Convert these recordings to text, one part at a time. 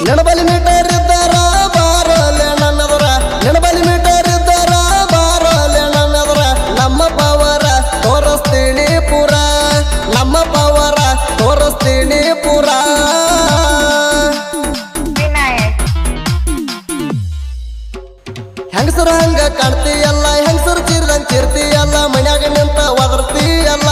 ನೆನಬಲಿ metre ಇದ್ದಾರ ಬಾರಲೆ ನನ್ನದರ ನೆನಬಲಿ metre ಇದ್ದಾರ ಬಾರಲೆ ನನ್ನದರ ನಮ್ಮ ಪವರ ತೋರಿಸ್ತೀನಿ ಪುರ ನಮ್ಮ ಪವರ ತೋರಿಸ್ತೀನಿ ಪುರ ಹೆಂಗಸರ ಹಂಗ ಕಾಣ್ತೀಯಲ್ಲ ಹೆಂಗಸರು ಚೀರ್ದಂಗ್ ಚೀರ್ತೀಯಲ್ಲ ಮನ್ಯಾಗ ನಿಂತ ಒದರ್ತೀಯಲ್ಲ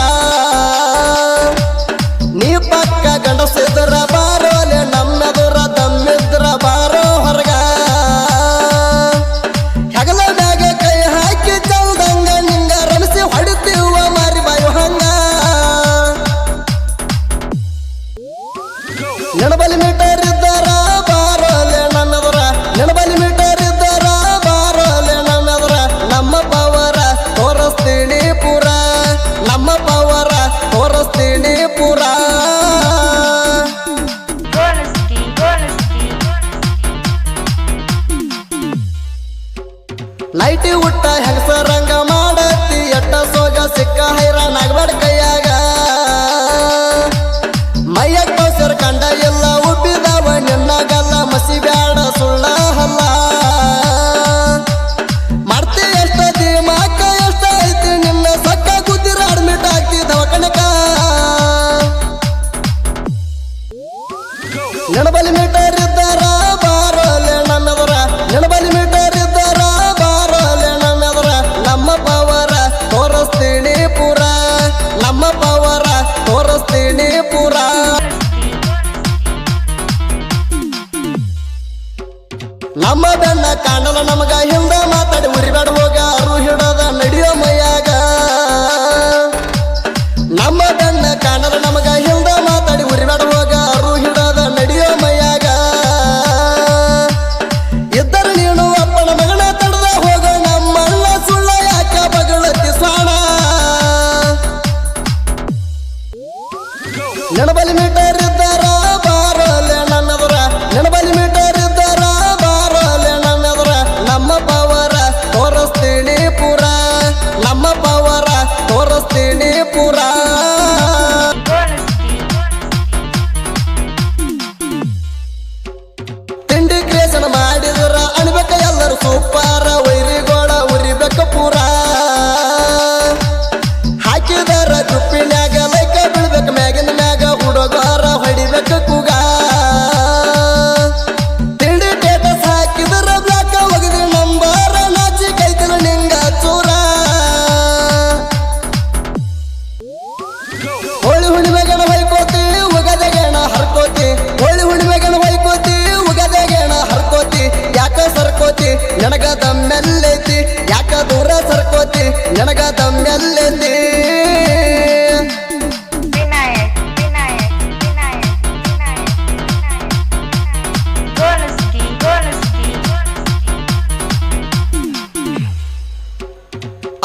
ನೀ ಪಕ್ಕ ಗಂಡಸಿದ್ರ ಬಾರೋಲೆ ನಮ್ಮೆದುರ ದಮ್ಮಿದ್ರ ಬಾರೋ ಹೊರಗ ಹೆಗಲ ಮ್ಯಾಗ ಕೈ ಹಾಕಿ ಚಲ್ದಂಗ ನಿಂಗ ರಮಿಸಿ ಹೊಡಿತೀವ ಮಾರಿ ಬಾಯು ಹಂಗ ನೆನಬಲಿ ಮೀಟರ್ ಇದ್ದಾರ ಬಾರೋಲೆ ನನ್ನದರ ನೆನಬಲಿ ಮೀಟರ್ ಇದ್ದಾರ ಬಾರೋಲೆ ನನ್ನದರ ನಮ್ಮ ಪವರ ತೋರಿಸ್ತೀನಿ ಪುರ ನಮ್ಮ ಪವರ ತೋರಿಸ್ತೀನಿ ಪುರ ನೈಟಿ ಉಟ್ಟ ಹೆಂಗಸರಂಗ ಮಾಡತ್ತಿ ಎಟ್ಟ ಸೋಗ ಸಿಕ್ಕ ಹೈರಾಣ ಆಗ್ಬೇಡ ಕೈಯಾಗ ಮೈಯಾಗ ಬಸರ್ ಕಂಡ ಎಲ್ಲ ಉಬ್ಬಿದವ ನಿನ್ನಾಗಲ್ಲ ಮಸಿ ಬ್ಯಾಡ ಸುಳ್ಳ ಹಲ್ಲ ಮಾಡ್ತಿ ಎಷ್ಟದಿ ಮಾಕ ಎಷ್ಟ ಐತಿ ನಿನ್ನ ಸಕ್ಕ ಗುದ್ದಿರ ಅಡ್ಮಿಟ್ ಆಗ್ತಿ ದವಾಖಾನೆಕ ನೆನಬಲಿ ಮೀಟರ್ ಇದ್ದಾರ ಬಾರೋಲೆ ನನ್ನದರ ನೆನಬಲಿ ಮೀಟರ್ ಇದ್ದಾರ ಬಾರೋಲೆ ನನ್ನದರ ನಮ್ಮ ಪವರ ತೋರಿಸ್ತೀನಿ ಪುರ ನಮ್ಮ ಪವರ ತೋರಿಸ್ತೀನಿ ಪುರ ನಮ್ಮ ಬೆನ್ನ ಕಾಣಲ ನಮಗ ಹಿಂದ ಮಾತಾಡಿ ಉರಿಬೇಡ ಹೋಗ ಅರು ಹಿಡದ ನಡಿಯೋ ಮೈಯಾಗ ನಮ್ಮ ಬೆನ್ನ ಕಾಣಲ ನಮಗ ಹಿಂದ ಮಾತಾಡಿ ಉರಿಬೇಡ ಹೋಗ ಅರು ಹಿಡದ ನಡಿಯೋ ಮೈಯಾಗ ಇದ್ದರು ನೀನು ಅಪ್ಪನ ಮಗನ ತಡದ ಹೋಗ ನಮ್ಮಣ್ಣ ಸುಳ್ಳ ಯಾಕ ಬಗಳತಿ ಸ್ವಾಣ ನೆನಬಲಿ ಮೀಟರ್ ಇದ್ದಾರ ಬಾರೋಲೆ ನನ್ನದರ ನೆನಬಲಿ ಮೀಟರ್ ಇದ್ದಾರ ಬಾರೋಲೆ ನನ್ನದರ ನಮ್ಮ ಪವರ ತೋರಿಸ್ತೀನಿ ಪುರ ನಮ್ಮ ಪವರ ತೋರಿಸ್ತೀನಿ ಪುರ ತಿಂಡಿ ಕ್ರೇಷನ್ ಮಾಡಿದ್ರ ಅನ್ಬೇಕ ಎಲ್ಲರೂ ಸೂಪರ ವೈರಿಗೋಳ ಉರಿಬೇಕ ಪುರ ಹಾಕಿದರ ಗುಪ್ಪಿನ್ಯಾಗ ಲೈಕ ಬೀಳ್ಬೇಕ ಮ್ಯಾಗಿನ ಮ್ಯಾಗ ಹುಡುಗಾರ ಹೊಡಿಬೇಕ ಕೂಗ ತಿಂಡಿ ಟೇಟಸ್ ಹಾಕಿದ್ರ ಬ್ಲಾಕ ಒಗದಿ ನಂಬಾರ ನಾಚಿ ಕೈತಲ ನಿಂಗ ಚೂರ ಹೋಳಿ ಹುಣ್ಣಿಮೆಗಣ ಹೊಯ್ಕೋತಿ ಉಗದೆಗೇಣ ಹರ್ಕೋತಿ ಹೋಳಿ ಹುಣ್ಣಿಮೆಗಣ ಹೊಯ್ಕೋತಿ ಉಗದೆಗೇಣ ಹರ್ಕೋತಿ ಯಾಕ ಸರ್ಕೋತಿ ನನಗ ದಮ್ಮೆಲ್ಲೈತಿ ಯಾಕ ದೂರ ಸರ್ಕೋತಿ ನನಗ ದಮ್ಮೆಲ್ಲೈತಿ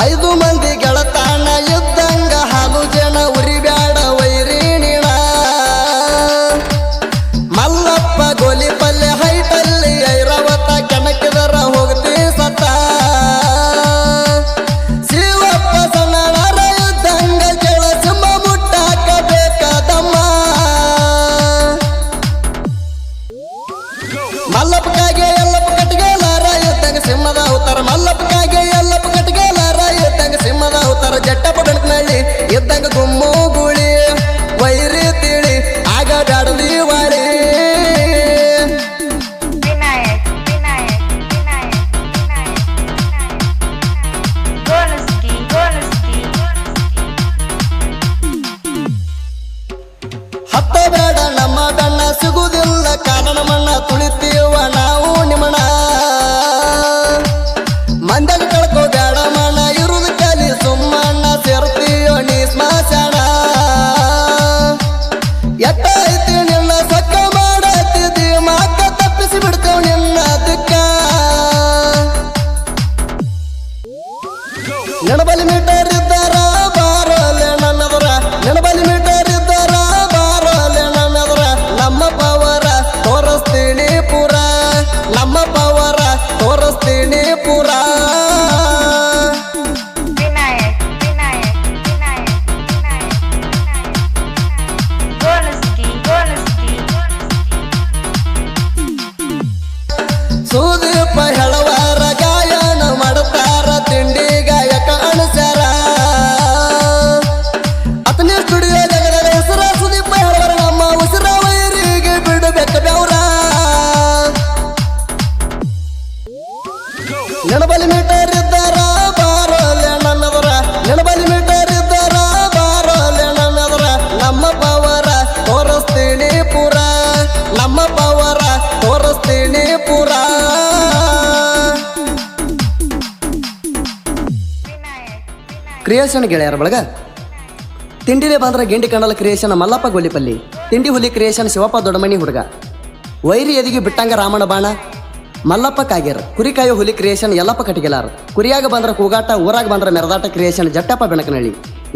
ಐದು ಮಂದಿ ಗೆಳತಾಣ ಇದ್ದಂಗ ಹಾಲು ಜನ ಉರಿಬ್ಯಾಡ ವೈರಿ ನೀಣ ಮಲ್ಲಪ್ಪ ಗೋಲಿ ಪಲ್ಲೆ ಹೈಟಲ್ಲಿ ಐರಾವತ ಕೆಣಕಿದರ ಹೋಗ್ತಿ ಸತ್ತ ಶಿವಪ್ಪ ಸಣ್ಣರ ಇದ್ದಂಗ ಕೆಳ ಸಿಂಹ ಮುಟ್ಟಾಕ ಬೇಕಾದಮ್ಮ ಮಲ್ಲಪ್ಪಕಾಗೆ ಎಲ್ಲಪ್ಪ ಕಟ್ಗೆಲಾರ ಇದ್ದಂಗ ಸಿಂಹದ ಅವತಾರ ಮಲ್ಲಪ್ಪಕಾಗೆ ಎಲ್ಲಪ್ಪ ಕಟ್ಗೆಲಾರ ಇದ್ದಂಗ ಸಿಂಹದ ಅವತಾರ ಜಟ್ಟಪ್ಪ ಬೆಳಕನಳ್ಳಿ ಇದ್ದಂಗ ಗುಮ್ಮು ಗುಳಿ ವೈರಿ ತಿಳಿ ಆಗ ಬ್ಯಾಡದಿ ವಾಳಿ ಹತ್ತ ಬೇಡ ನಮ್ಮ ಬೆನ್ನ ಸಿಗುವುದಿಲ್ಲ ಕಾರಣ ಮಣ್ಣ ತುಳಿತೀವ ನಾವು ನಿಮಣ ಮಂದಾಗ ಕಳ್ಕೋ ಬೇಡ ಮಣ್ಣ ಇರುವುದು ಕಲಿ ಸುಮ್ಮಣ್ಣ ಸೇರ್ತೀಯೋ ನೀ ಸ್ಮಶಾನ ಸುದೀಪ ಹೇಳವಾರ ಗಾಯನ ಮಾಡುತ್ತಾರ ತಿಂಡಿ ಗಾಯಕ ಅನುಸಾರ ಅತನೇ ಸ್ಟುಡಿಯೋ ಜಗದ ಹೆಸರ ಸುದೀಪ ಹೇಳವಾರ ನಮ್ಮ ಉಸಿರ ವೈರಿಗೆ ಬಿಡಬೇಕು ಬೆವರ ನೆನಬಲಿ ಮೀಟರ್ ಇದ್ದಾರ ಬಾರೋಲೆ ನನ್ನವರ ನೆನಬಲಿ ಮೀಟರ್ ಇದ್ದಾರ ಬಾರೋಲೆ ನನ್ನವರ ನಮ್ಮ ಪವರ ತೋರಿಸ್ತೀನಿ ಪುರ ನಮ್ಮ ಪವರ ತೋರಿಸ್ತೀನಿ ಪುರ ಕ್ರಿಯೇಷನ್ ಗೆಳೆಯರ ಬಳಗ ತಿಂಡಿಲೆ ಬಂದ್ರ ಗಿಂಡಿ ಕಂಡಲ ಕ್ರಿಯೇಷನ್ ಮಲ್ಲಪ್ಪ ಗೋಲಿಪಲ್ಲಿ ತಿಂಡಿ ಹುಲಿ ಕ್ರಿಯೇಷನ್ ಶಿವಪ್ಪ ದೊಡ್ಡಮನಿ ಹುಡುಗ ವೈರಿ ಎದಿಗೆ ಬಿಟ್ಟಂಗ ರಾಮಣ ಬಾಣ ಮಲ್ಲಪ್ಪ ಕಾಗೇರ್ ಕುರಿಕಾಯೋ ಹುಲಿ ಕ್ರಿಯೇಷನ್ ಯಲ್ಲಪ್ಪ ಕಟಿಗೆಲಾರ ಕುರಿಯಾಗ ಬಂದ್ರ ಕೂಗಾಟ ಊರಾಗ ಬಂದ್ರ ಮೆರದಾಟ ಕ್ರಿಯೇಷನ್ ಜಟ್ಟಪ್ಪ ಬೆಣಕನಹಳ್ಳಿ